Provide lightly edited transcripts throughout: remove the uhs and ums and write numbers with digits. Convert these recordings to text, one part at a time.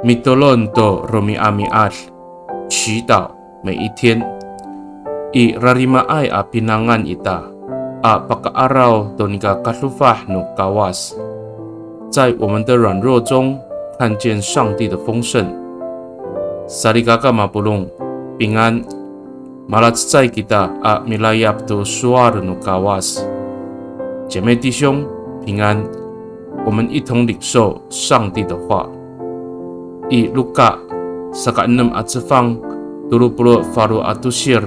Mitolon do romi amiat, 祈祷每一天。I rarimaay a pinangan ita, a pagkaaraw do niga katlufah no kawas， 在我们的软弱中看见上帝的丰盛。Sarigaka mapulong平安，malatsay kita a milayap do suar no kawas。姐妹弟兄，平安，我们一同领受上帝的话。I Luka sa ka-6 at sefang 20 faru atusir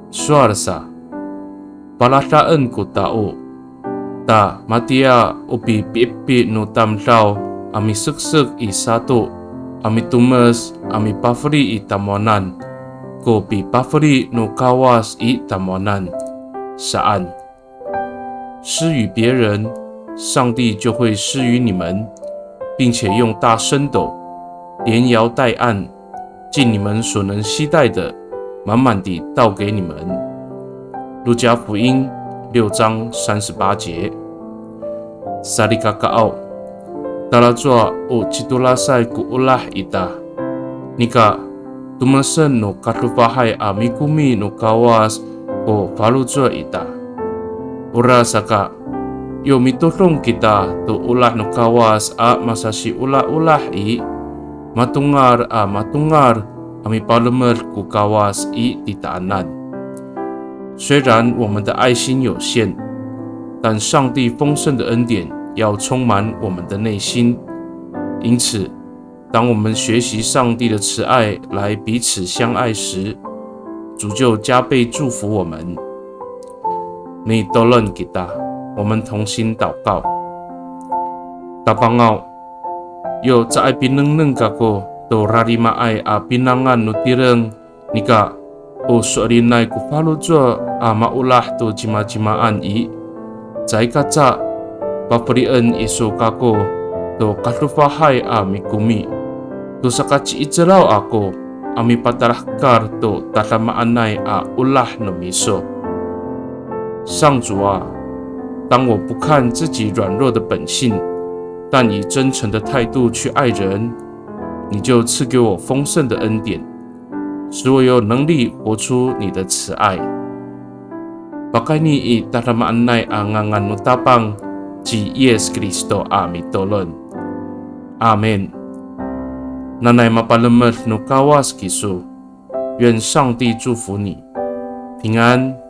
suarsa palataan ko tao ta matia upi pipi no tamlaw ami suksuk i sato ami tumes ami pafri i tamonan ko pi pafri no kawas i tamonan saan 施予别人，上帝就会施予你们，并且用大升斗连摇带按，尽你们所能期待的，满满地倒给你们。路加福音6章38节。Sarikakao talajua o citulasay kuulah ita nika tumasen no katlupahay a mikumi no kawas o falujua ita ura saka yo mitulong kita to ulah no kawas a masasi ulah-ulah i matungar ami palumer ku kawas i ditaanan。虽然我们的爱心有限，但上帝丰盛的恩典要充满我们的内心。因此，当我们学习上帝的慈爱来彼此相爱时，主就加倍祝福我们。你都认给他，我们同心祷告。大邦奥，有在爱pinang kako to rarimaay a pinangan no tireng nika o suarinay ku falujua a maulah to jima-jimaan i zai kaca paparian iso kako to katlufahay a mikumi to sakaci ijelaw ako ami patarahkar to tatamaanay a ulah no miso。上主啊，当我不看自己软弱的本性，但以真诚的态度去爱人，你就赐给我丰盛的恩典，使我有能力活出你的慈爱。Pakai ni i tatamaanay ang nganganutapang ji Yesus Kristo amitolon. Amen。nanay mapalamat no kawas kiso，愿上帝祝福你，平安。